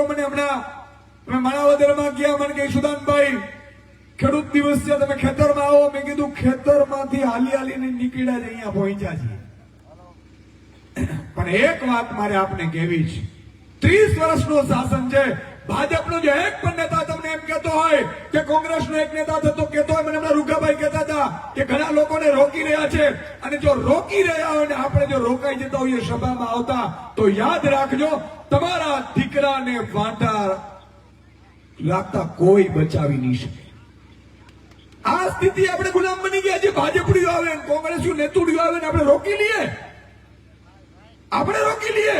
મને હમણાં અમે માણાવદરમાં ગયા, મને કે સુદાનભાઈ ખેડૂત દિવસ છે, તમે ખેતરમાં આવો. મેં કીધું ખેતરમાંથી હાલી હાલીને નીકળ્યા જ અહીંયા પહોંચ્યા છીએ. પણ એક વાત મારે આપને કહેવી છે, 30 વર્ષનું શાસન છે. ભાજપનો જો એક પણ નેતા તમને એમ કહેતો હોય કે કોંગ્રેસનો એક નેતા થતો કહેતો હોય, મને હમણાં રૂખાભાઈ કહેતા હતા કે ઘણા લોકોને રોકી રહ્યા છે, અને જો રોકી રહ્યા હોય ને આપણે જો રોકાઈ જતા હોઈએ સભામાં આવતા, તો યાદ રાખજો તમારા દીકરાને વાંટા લાગતા કોઈ બચાવી નહીં શકે. આ સ્થિતિ આપણે ગુલામ બની ગયા છે. ભાજપડીઓ આવે, કોંગ્રેસનું નેતુડીઓ આવે ને આપણે રોકી લઈએ, આપણે રોકી લઈએ.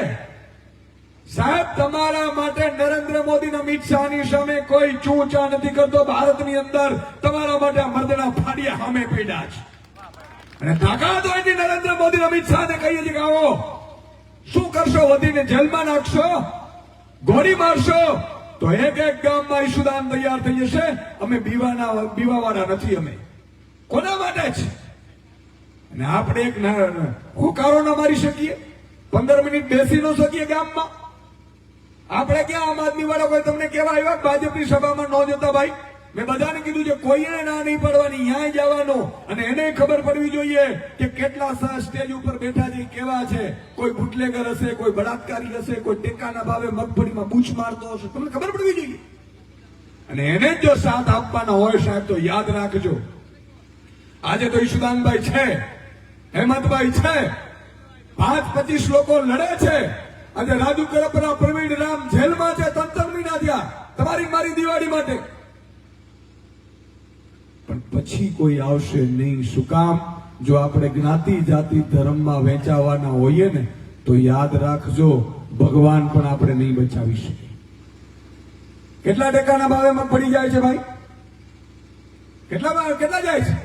સાહેબ, તમારા માટે નરેન્દ્ર મોદી અને અમિત શાહની સામે કોઈ ચૂંચા નથી કરતો. ભારતની અંદર તમારા માટે મર્દના ફાડિયા સામે પડ્યા છે, અને તાકાત હોય ને નરેન્દ્ર મોદી અમિત શાહને કહીએ છીએ કે આવો, શું કરશો? વધીને જેલમાં નાખશો, ગોળી મારશો, તો એક એક ગામમાં ઈશુદાન તૈયાર થઈ જશે. અમે બીવાવાળા નથી. અમે કોના માટે છે? અને આપણે એક હોકારો ના મારી શકીએ, 15 મિનિટ બેસી ન શકીએ ગામમાં. આપણે ક્યાં આમ આદમી વાળા કોઈ તમને કેવા આવ્યા ભાજપની સભામાં ન જતા? ભાઈ, મેં બધાને કીધું છે કોઈને ના નહીં પડવાની, ત્યાં જવાનું. અને એને ખબર પડવી જોઈએ કે કેટલા સ્ટેજ ઉપર બેઠા છે, કેવા છે. કોઈ બુટલેગર હશે, કોઈ બળાત્કારી હશે, કોઈ ટેકાના ભાવે મગફળીમાં બૂચ મારતો હશે, તમને ખબર પડવી જોઈએ. અને એને જો સાથ આપવાના હોય સાહેબ, તો યાદ રાખજો, આજે તો ઈશુદાનભાઈ છે, હેમંતભાઈ છે, 25 લોકો લડે છે. આજે રાજુ કરપરા, પ્રવીણ રામ જેલમાં છે, 3 મહિના થયા તમારી મારી દિવાળી માટે. પણ પછી કોઈ આવશે નહીં. શું કામ? જો આપણે જ્ઞાતિ જાતિ ધર્મમાં વહેંચાવાના હોઈએ ને, તો યાદ રાખજો ભગવાન પણ આપણે નહીં બચાવી શકે. કેટલા ટેકાના ભાવે મગફળી જાય છે ભાઈ? કેટલા જાય છે?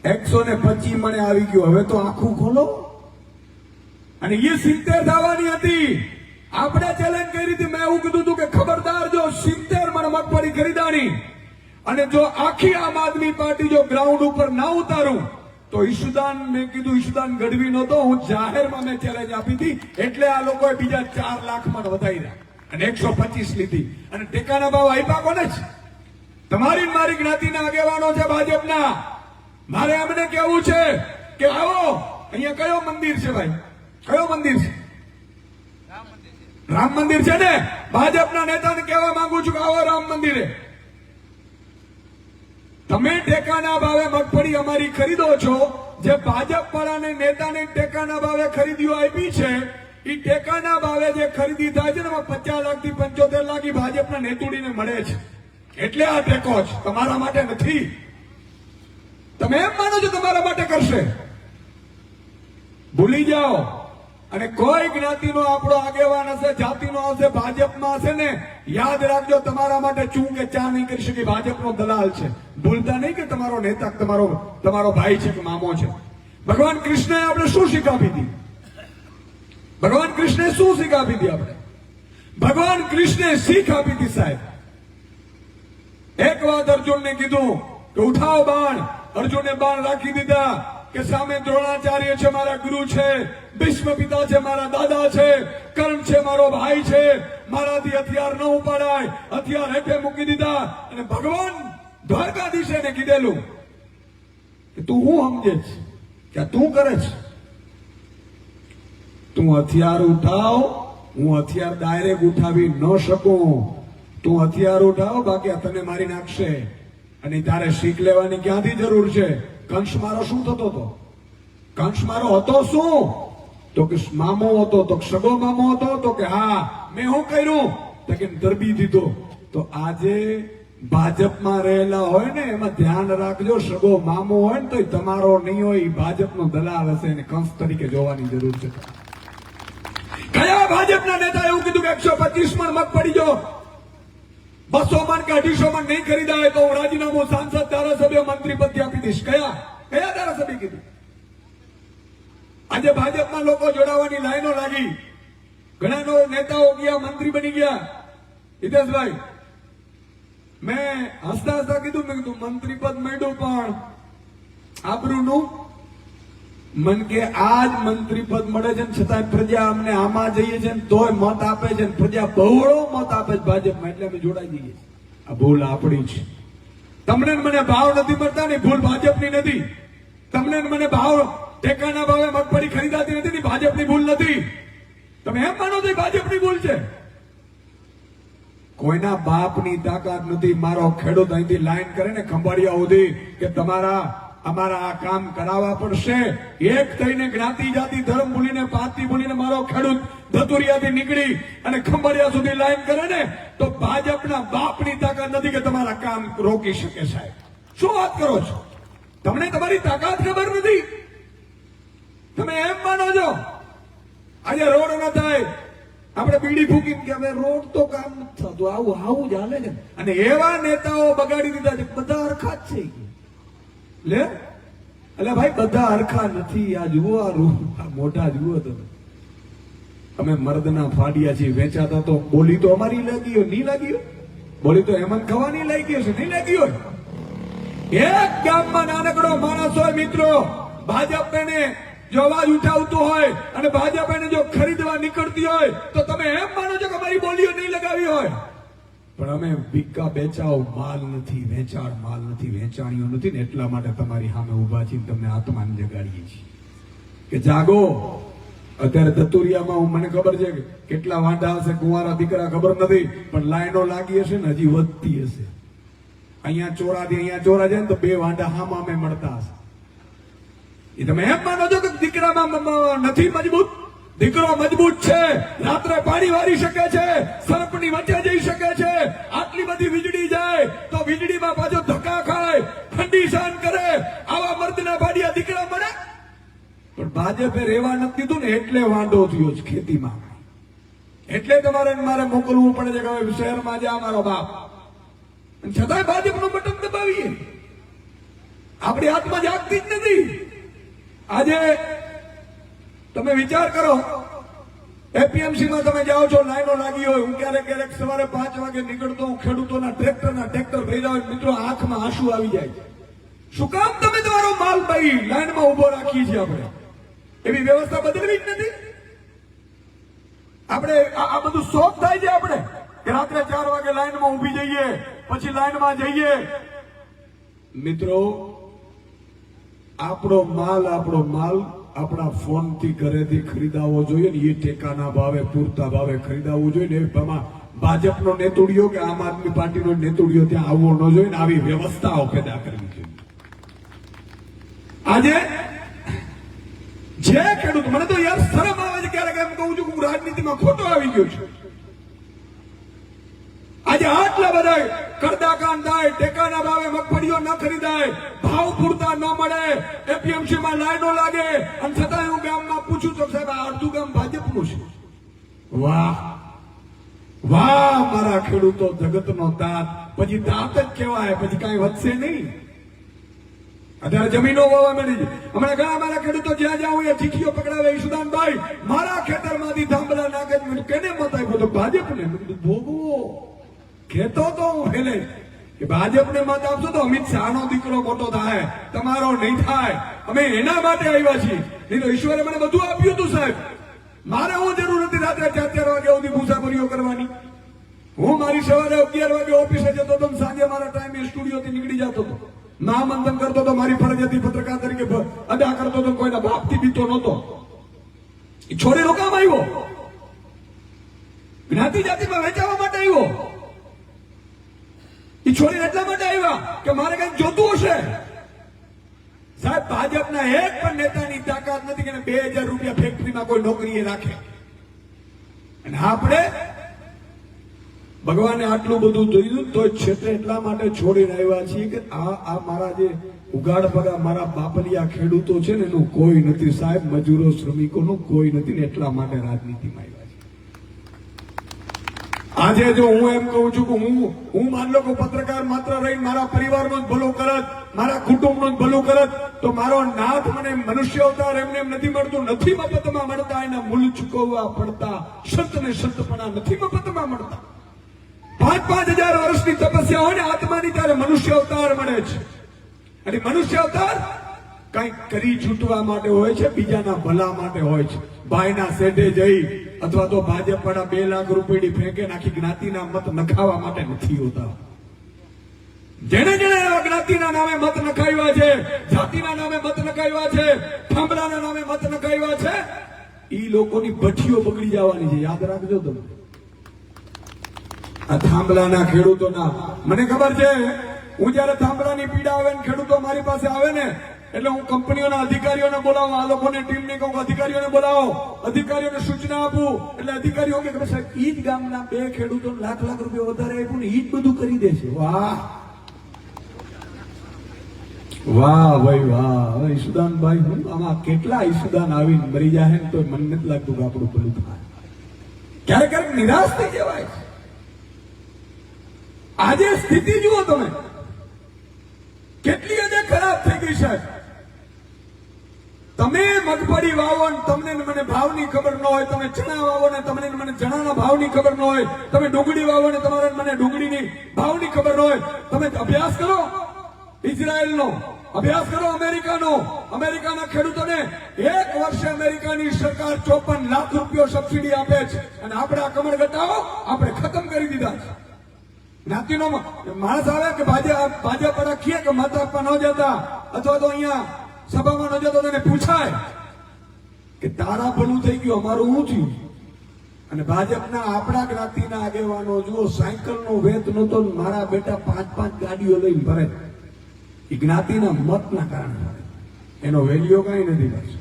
125 મણે આવી ગયું. હવે તો આખું ખોલો. અને એ 70 થવાની હતી. આપણે ચેલેન્જ કરી હતી. મેં એવું કીધું હતું કે ખબરદાર, જો 70 મણ મગફળી ખરીદાણી અને જો આખી આમ આદમી પાર્ટી જો ગ્રાઉન્ડ ઉપર ના ઉતારું, તો ઈશુદાન, મેં કીધું ઈશુદાન ગઢવી નહોતો, હું જાહેરમાં મેં ચેલેન્જ આપી હતી. એટલે આ લોકોએ બીજા 4 લાખ મણ વધાર્યા અને 125 લીધી. અને ટેકાના ભાવ આપ્યા કોને છે? તમારી મારી જ્ઞાતિના આગેવાનો છે ભાજપના. મારે એમને કેવું છે કે આવો, અહીંયા કયો મંદિર છે ભાઈ? કયો મંદિર છે? રામ મંદિર છે ને? ભાજપના નેતાને કહેવા માંગુ છું કે આવો રામ મંદિરે. તમે ટેકાના ભાવે મગફળી અમારી ખરીદો છો. જે ભાજપ વાળાને નેતાને ટેકાના ભાવે ખરીદીઓ આપી છે, એ ટેકાના ભાવે જે ખરીદી થાય છે ને, 50 લાખથી 75 લાખ ભાજપના નેતુડીને મળે છે. એટલે આ ટેકો છે, તમારા માટે નથી. તમે એમ માનો છો તમારા માટે કરશે? ભૂલી જાઓ. અને કોઈ જ્ઞાતિનો આપણો આગેવાન હશે, જાતિનો હશે, ભાજપમાં હશે ને, યાદ રાખજો તમારા માટે ચૂ કે ચા નહીં કરી શકે. ભાજપનો દલાલ છે. ભૂલતા નહીં કે તમારો નેતા તમારો ભાઈ છે કે મામો છે. ભગવાન કૃષ્ણએ આપણે શું શીખ આપી હતી? ભગવાન કૃષ્ણે શું શીખ આપી હતી? આપણે ભગવાન કૃષ્ણે શીખ આપી હતી સાહેબ. એક વાત અર્જુનને કીધું કે ઉઠાવ બાણ. અર્જુને બાણ રાખી દીધા કે સામે દ્રોણાચાર્ય છે, મારા ગુરુ છે, ભીષ્મ પિતા છે, મારા દાદા છે, કર્ણ છે, મારો ભાઈ છે, મારાથી હથિયાર ન ઉપાડાય. હથિયાર હેઠે મૂકી દીધા. અને ભગવાન દ્વારકાધીશે કીધેલું કે તું શું સમજે છે, કે તું કરે છે? તું હથિયાર ઉઠાવ. હું હથિયાર ડાયરેક્ટ ઉઠાવી ન શકું. તું હથિયાર ઉઠાવ, બાકી તને મારી નાખશે. અને તારે શીખ લેવાની ક્યાંથી જરૂર છે? કંસ મારો શું થતો હતો? કંસ મારો હતો શું? તો કે મામો હતો. તો સગો મામો હતો? તો કે હા. મેં શું કર્યું? તો કે દરબી દીધો. તો આજે ભાજપમાં રહેલા હોય ને, એમાં ધ્યાન રાખજો, સગો મામો હોય ને તો તમારો નહીં હોય, ભાજપનો દલાલ હશે. એને કંસ તરીકે જોવાની જરૂર છે. કયા ભાજપના નેતા એવું કીધું કે 125 મણ મગફળી જો 200 મણ કે 250 મણ નહીં ખરીદાય તો હું રાજીનામું સાંસદ, ધારાસભ્ય, મંત્રી પદથી આપી દઈશ? કયા ધારાસભ્ય કીધું? આજે ભાજપના લોકો જોડાવાની લાઈનો લાગી. ઘણા નેતાઓ ગયા, મંત્રી બની ગયા. હિતેશભાઈ, મેં હસતા કીધું, મેં કીધું મંત્રી પદ મળ્યું પણ આબરૂનું મન કે આજ મંત્રી પદ મળે છે ને છતાં પ્રજા અમને આમાં જઈએ છે ને તોય મત આપે છે ને પ્રજા બહોળો મત આપે છે ભાજપમાં, એટલે અમે જોડાઈ જઈએ. આ ભૂલ આપણી છે. તમને ને મને ભાવ નથી મળતા ને ભૂલ ભાજપની નથી. તમને ને મને ભાવ ટેકાના ભાવે મગફળી ખરીદાતી નથી ને ભાજપની ભૂલ નથી. તમે એમ માનો છો ભાજપની ભૂલ છે? કોઈના બાપની તાકાત નથી. મારો ખેડૂત અહીંથી લાઈન કરે ને ખંભાળિયા સુધી કે તમારા અમારા આ કામ કરાવવા પડશે, એક થઈને જ્ઞાતિ જાતિ ધર્મ ભૂલીને પાતી ભૂલીને મારો ખેડૂત ધતુરિયાથી નીકળી અને ખંભાળિયા સુધી લાઈન કરે ને તો ભાજપના બાપની તાકાત નથી કે તમારા કામ રોકી શકે. સાહેબ શું વાત કરો છો? તમને તમારી તાકાત ખબર નથી? તમે એમ માનો છો આજે રોડ ન થાય આપણે બીડી ફૂકીને કે હવે રોડ તો કામ નથી થતું, આવું આવું જ હાલે છે. અને એવા નેતાઓ બગાડી દીધા છે. બધા હરખા જ છે લે એટલે ભાઈ બધા હરખા નથી. આ જુઓ આ મોઢા જુઓ તમે. અમે મર્દના ફાડિયા છીએ વેચાતા તો બોલી તો અમારી લાગી હોય નહીં લાગી હોય? બોલી તો હેમંત ખવાની લાગી હશે નહીં લાગી હોય? એક ગામમાં નાનકડો માણસ હોય મિત્રો, ભાજપ એને જો અવાજ ઉઠાવતું હોય અને ભાજપ એને જો ખરીદવા નીકળતી હોય તો તમે એમ માનો છો કે અમારી બોલીઓ નહીં લગાવી હોય? પણ અમે ભીકા બેચાવ માલ નથી, વેચાણ માલ નથી, વેચાણીઓ નથી ને એટલા માટે તમારી સામે ઉભા છીએ, તમને આત્માને જગાડીએ છીએ કે જાગો. અત્યારે દતુરિયામાં મને ખબર છે કે કેટલા વાંઢા હશે, કુંવારા દીકરા ખબર નથી, પણ લાઈનો લાગી હશે ને હજી વધતી હશે. અહીંયા ચોરાથી અહીંયા ચોરા જાય ને તો બે વાંઢા હામાં અમે મળતા હશે. એ તમે એમ માનો છો કે દીકરામાં નથી મજબૂત? દીકરો મજબૂત છે, રાત્રે પાણી વારી શકે છે, સર્પની વચ્ચે જઈ શકે છે. આટલી બધી વીજળી જાય તો વીજળીમાં પાછો ધક્કા ખાય, ઠંડી સહન કરે. આવા મર્દના ભાડિયા દીકરા મળે? પણ ભાજપે રેવા નથી દીધું ને એટલે વાંધો થયો છે ખેતીમાં. એટલે તમારે મારે મોકલવું પડે છે કે હવે શહેરમાં જા મારો બાપ. છતાંય ભાજપનું બટન દબાવીએ. આપણી હાથમાં જાગતી જ નથી. આજે તમે વિચાર કરો, એપીએમસી માં તમે જાઓ છો, લાઈનો લાગી હોય. હું ક્યારેક સવારે 5 વાગે નીકળતો હું, ખેડૂતોના ટ્રેક્ટર ભર્યા હોય, મિત્રો આંખમાં આંસુ આવી જાય. શું કામ તમે તમારો માલ ભાઈ લાઈનમાં ઉભો રાખીએ છીએ? આપણે એવી વ્યવસ્થા બદલવી જ નથી. આપણે આ બધું શોખ થાય છે આપણે કે રાત્રે 4 વાગે લાઈનમાં ઉભી જઈએ, પછી લાઈનમાં જઈએ. મિત્રો આપણો માલ આપણા ફોનથી ઘરેથી ખરીદાવો જોઈએ ને એ ટેકાના ભાવે પૂરતા ભાવે ખરીદાવવું જોઈએ ને. એમાં ભાજપનો નેતુડિયો કે આમ આદમી પાર્ટીનો નેતુડિયો ત્યાં આવવો ન જોઈએ ને આવી વ્યવસ્થાઓ પેદા કરવી જોઈએ. આજે જે ખેડૂત, મને તો યાર શરમ આવે છે ક્યારેક એમ કહું છું કે હું રાજનીતિમાં ખોટો આવી ગયો છું. આજે આટલા બધા કરદાકાન થાય, ટેકાના ભાવે મગફળીઓ ન ખરીદાય, ભાવ પૂરતા ન મળે, એપીએમસી માં લાઈનો લાગે, અને છતાં હું ગામમાં પૂછું તો સાહેબ આ અડધું ગામ ભાજપનું છે. વાહ વાહ મારા ખેડૂતો, જગતનો દાંત. પછી દાંત જ કહેવાય, પછી કઈ વધશે નહીં. અત્યારે જમીનો વાવા મળી છે. હમણાં ઘણા મારા ખેડૂતો જ્યાં જ્યાં હું ચીઠીઓ પકડાવે, ઈશુદાનભાઈ મારા ખેતરમાંથી થાંભલા નાખે, કેને મત આપ્યો? તો ભાજપને. ભોગવો કહેતો તો હું એને કે ભાજપને મત આપશો તો અમિત શાહનો દીકરો મોટો થાય, તમારો નહીં થાય. અમે એના માટે આવ્યા છીએ. નહીં તો ઈશ્વરે મને બધું આપ્યું હતું સાહેબ. મારે હું જરૂર નથી રાત્રે 4 વાગ્યા સુધી મુસાફરીઓ કરવાની. હું મારી સવારે 11 વાગે ઓફિસે જતો હતો, સાંજે મારા ટાઈમે સ્ટુડિયોથી નીકળી જતો હતો. મહામંથન કરતો હતો, મારી ફરજ હતી પત્રકાર તરીકે અદા કરતો હતો. કોઈના બાપથી બીતો નહોતો. એ છોડી રોકામ આવ્યો, જ્ઞાતિ જાતિમાં વેચાવા માટે આવ્યો. એ છોડીને એટલા માટે આવ્યા કે મારે કઈક જોતું હશે. સાહેબ ભાજપના એક પણ નેતાની તાકાત નથી કે 2000 રૂપિયા ફેક્ટરીમાં કોઈ નોકરીએ રાખે. અને આપણે ભગવાને આટલું બધું જોયું તો ક્ષેત્રે એટલા માટે છોડીને આવ્યા છીએ કે આ મારા જે ઉગાડ પગા મારા બાપલિયા ખેડૂતો છે ને એનું કોઈ નથી સાહેબ. મજૂરો શ્રમિકોનું કોઈ નથી ને એટલા માટે રાજનીતિમાં આવ્યા. આજે જો હું એમ કહું છું કે હું માન લો કે પત્રકાર માત્ર રહીને મારા પરિવારનું જ ભલું કરત, મારા કુટુંબનું જ ભલું કરત, તો મારો નાથ મને મનુષ્ય અવતાર એમને એમ નથી મળતું. નથી મફતમાં મળતા, એના મૂલ ચૂકવવા પડતા. સંત ને સંતપણા નથી મફતમાં મળતા. 5,000 વર્ષની તપસ્યા હોય ને આત્માની, ત્યારે મનુષ્ય અવતાર મળે છે. અને મનુષ્ય અવતાર કંઈક કરી છૂટવા માટે હોય છે, બીજાના ભલા માટે હોય છે. ભાઈના શેઢે જઈ અથવા તો ભાજપ વાળા 2 લાખ રૂપિયાની ફેંકે નાખી જ્ઞાતિના મત નખાવા માટે નથી હોતા. જેને જેને જ્ઞાતિના નામે મત નખાવ્યા છે, જાતિના નામે મત નખાવ્યા છે, થાંભલાના નામે મત નખાવ્યા છે, ઈ લોકોની ભઠ્ઠીઓ બગડી જવાની છે. યાદ રાખજો તમે. આ થાંભલાના ખેડૂતોના મને ખબર છે, હું જયારે થાંભલાની પીડા આવે ને ખેડૂતો મારી પાસે આવે ને એટલે હું કંપનીઓના અધિકારીઓને બોલાવું, આ લોકોની ટીમને કહું અધિકારીઓને બોલાવો, અધિકારીઓને સૂચના આપું. એટલે અધિકારીઓ કે સાહેબ ઈ જ ગામના 2 ખેડૂતોને લાખ લાખ રૂપિયા વધારે આપ્યું ને ઈ જ બધું કરી દેશે. વાહ વાહ ભાઈ વાહ. ઈસુદાનભાઈ હું આમાં કેટલા ઈસુદાન આવીને મરી જાય ને તો મને નથી લાગતું કે આપણું પેલું થાય. ક્યારેક ક્યારેક નિરાશ થઈ જવાય. આજે સ્થિતિ જુઓ તમે, કેટલી હદે ખરાબ થઈ ગઈ છે. તમે મગફળી વાવો ને તમને ને મને ભાવની ખબર ન હોય, તમે ચણા વાવો ને તમને ને મને ચણાના ભાવની ખબર ન હોય, તમે ડુંગળી વાવો ને તમારે મને ડુંગળીની ભાવની ખબર ન હોય. તમે અભ્યાસ કરો ઇઝરાયલનો, અભ્યાસ કરો અમેરિકાનો. અમેરિકાના ખેડૂતોને 1 વર્ષે અમેરિકાની સરકાર 54 લાખ રૂપિયા સબસિડી આપે છે અને આપણે આ કમર ઘટાવો આપણે ખતમ કરી દીધા છે. જ્ઞાતિનો માણસ આવે કે ભાજપ વાળા કહે કે મત આપવા ન જતા અથવા તો અહીંયા સભામાં ન જતો તેને પૂછાય કે તારા ભલું થઈ ગયું અમારું શું થયું? અને ભાજપના આપણા જ્ઞાતિના આગેવાનો જુઓ, સાયકલનો વેત નતો, મારા બેટા 5-5 ગાડીઓ લઈને ભરે. એ જ્ઞાતિના મતના કારણે એનો વેલ્યુ કઈ નથી કરશે.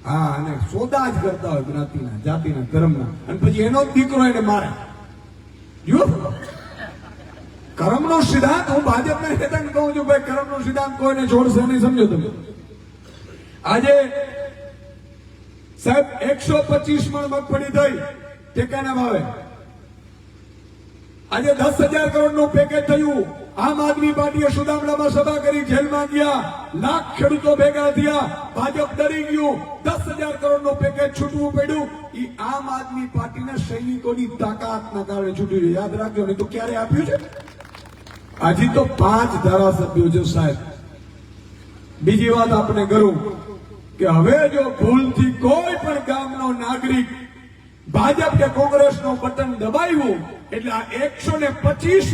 હા, અને સોદા જ કરતા હોય જ્ઞાતિના, જાતિના, ધર્મના, અને પછી એનો જ દીકરો એને મારે. જુઓ કર્મનો સિદ્ધાંત, હું ભાજપના નેતાને કહું છું ભાઈ કર્મનો સિદ્ધાંત કોઈને છોડશે નહીં. સમજો તમે. આજે સાહેબ 125 મણ મગફળી થઈ ટેકાના ભાવે. આજે 10,000 કરોડનું પેકેજ થયું. આમ આદમી પાર્ટીએ સુદામડામાં સભા કરી, જેલમાં ગયા, લાખ ખેડૂતો ભેગા થયા, ભાજપ ડરી ગયું, 10,000 કરોડનું પેકેજ છૂટવું પડ્યું. એ આમ આદમી પાર્ટીના સૈનિકોની તાકાતના કારણે છૂટ્યું છે. યાદ રાખજો, નહીં તો ક્યારે આપ્યું છે? હજી તો 5 ધારાસભ્યો છે સાહેબ. બીજી વાત આપણે કરું કે હવે જો ભૂલથી કોઈ પણ ગામનો નાગરિક ભાજપ કે કોંગ્રેસનું બટન દબાવ્યું એટલે આ 125